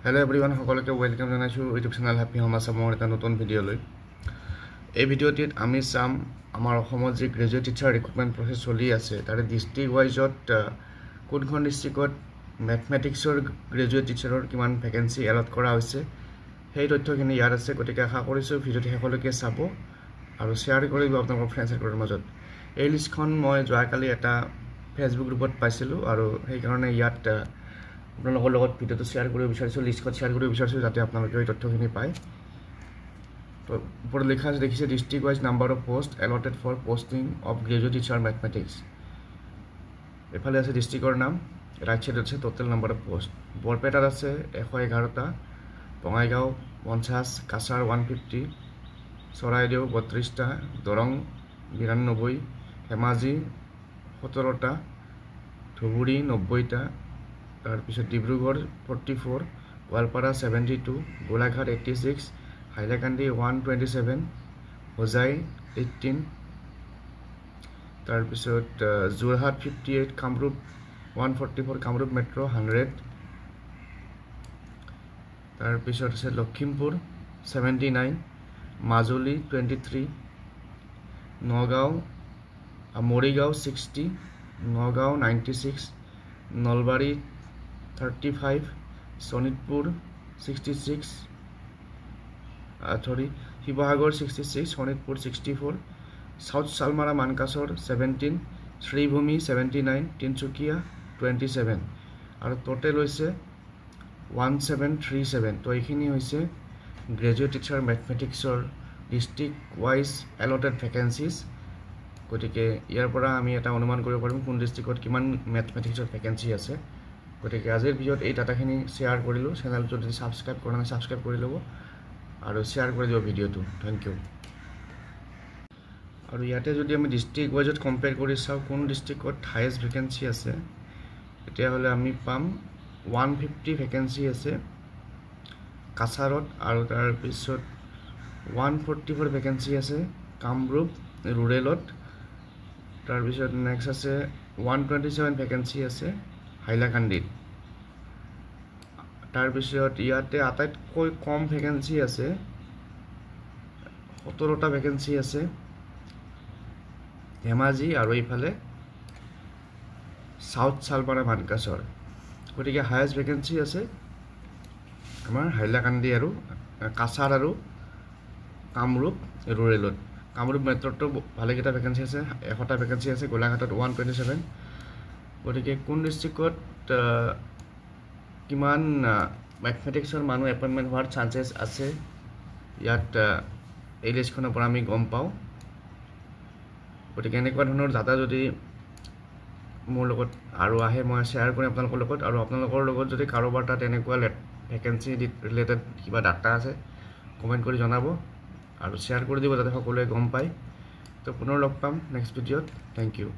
Hello everyone, সকলোকে welcome জানাইছো YouTube channel happy home আসামৰ এটা নতুন ভিডিও লৈ। এই ভিডিওটিত আমি চাম আমাৰ অসমত যে গ্ৰেজুৱেট টিচাৰ ৰিক্ৰুটমেণ্ট প্ৰসেছ চলি আছে তাৰে ডিস্ট্ৰিক্ট ওয়াইজত কোনখন ডিস্ট্ৰিক্টত ম্যাথমেটিক্সৰ গ্ৰেজুৱেট টিচাৰৰ কিমান ভ্যাকেন্সি এলট কৰা হৈছে সেই তথ্যখিনি ইয়াত আছে। গতিকে আশা কৰিছো ভিডিওটি শেষলৈকে চাব আৰু শেয়াৰ কৰিব আপোনালোকৰ ফ্ৰেণ্ডছ সাৰ্কেলৰ মাজত। এই লিষ্টখন মই যোৱাকালি এটা ফেচবুক গ্ৰুপত পাইছিলো আৰু সেই কাৰণে ইয়াত আপোনালোকৰ লগত ভিডিওটো শেয়াৰ কৰিব বিচাৰিছো, লিষ্টখন শেয়াৰ কৰিব বিচাৰিছো যাতে আপোনালোকে এই তথ্যখিনি পায়। তো ওপৰত লিখা আছে দেখিছে district wise number of post allotted for posting of graduate teacher mathematics. এফালে আছে ডিস্ট্ৰিক্টৰ নাম, ৰাইট সাইডত আছে টোটাল নাম্বাৰ অফ পোষ্ট। বৰপেটাত আছে 111টা, বঙাইগাঁও 50, কাছাৰ 150, চৰাইদেউ 32টা, দৰং 92, ধেমাজি 17টা, ধুবুৰী 90টা, তাৰপিছত ডিব্ৰুগড় 44, গোৱালপাৰা 72, গোলাঘাট 86, হাইলাকান্দি 127, হোজাই 18, তাৰপিছত যোৰহাট 58, কামৰূপ 144, কামৰূপ মেট্ৰ 100, তাৰপিছত আছে লখিমপুৰ 79, মাজুলী 23, নগাঁও মৰিগাঁও 60, নগাঁও 96, নলবাৰী 35, শোণিতপুৰ 66, শিৱসাগৰ 66, শোণিতপুৰ 64, সাউথ চালমাৰা মানকাছৰ 17, শ্ৰীভূমি 79, তিনচুকীয়া 27 আৰু টোটেল হৈছে 1737। তো এইখিনি হৈছে গ্ৰেজুৱেট টিচাৰ মেথমেটিক্সৰ ডিস্ট্ৰিক্ট ওয়াইজ এলটেড ভ্যাকেন্সিজ। গতিকে ইয়াৰ পৰা আমি এটা অনুমান কৰিব পাৰিম কোন ডিস্ট্ৰিক্টত কিমান মেথমেটিক্সৰ ভ্যাকেন্সি আছে। গতিকে আজিৰ ভিডিওত এই ডাটাখিনি শেয়াৰ কৰিলোঁ। চেনেলটো যদি সাবস্ক্ৰাইব কৰা নাই সাবস্ক্ৰাইব কৰি ল'ব আৰু শেয়াৰ কৰি দিব ভিডিওটো। Thank you. আৰু ইয়াতে যদি আমি ডিস্ট্ৰিক্ট ওয়াইজত কম্পেয়াৰ কৰি চাওঁ কোন ডিস্ট্ৰিক্টত হাইয়েষ্ট ভ্যাকেন্সি আছে তেতিয়াহ'লে আমি পাম 150 ভ্যাকেন্সি আছে কাছাৰত আৰু তাৰপিছত 144 ভ্যাকেন্সি আছে কামৰূপ ৰুৰেলত। তাৰপিছত নেক্সট আছে 127 ভ্যাকেন্সি আছে হাইলাকান্দিত। তাৰপিছত ইয়াতে আটাইতকৈ কম ভ্যাকেন্সি আছে 17টা ভ্যাকেন্সি আছে ধেমাজি আৰু এইফালে সাউথ চালমাৰা মানকাছৰ। গতিকে হাইয়েষ্ট ভ্যাকেন্সি আছে আমাৰ হাইলাকান্দি আৰু কাছাৰ আৰু কামৰূপ ৰুৰেলত। কামৰূপ মেট্ৰটো ভালেকেইটা ভ্যাকেন্সি আছে, 100টা ভ্যাকেন্সি আছে, গোলাঘাটত 127। গতিকে কোন ডিস্ট্ৰিক্টত কিমান মেথমেটিক্সৰ মানুহ এপইণ্টমেণ্ট হোৱাৰ চান্সেছ আছে ইয়াত এই লিষ্টখনৰ পৰা আমি গম পাওঁ। গতিকে এনেকুৱা ধৰণৰ ডাটা যদি মোৰ লগত আৰু আহে মই শ্বেয়াৰ কৰিম আপোনালোকৰ লগত। আৰু আপোনালোকৰ লগত যদি কাৰোবাৰ তাত এনেকুৱা ভ্যাকেন্সি ৰিলেটেড কিবা ডাটা আছে কমেণ্ট কৰি জনাব আৰু শ্বেয়াৰ কৰি দিব যাতে সকলোৱে গম পায়। তো পুনৰ লগ পাম নেক্সট ভিডিঅ'ত। Thank U.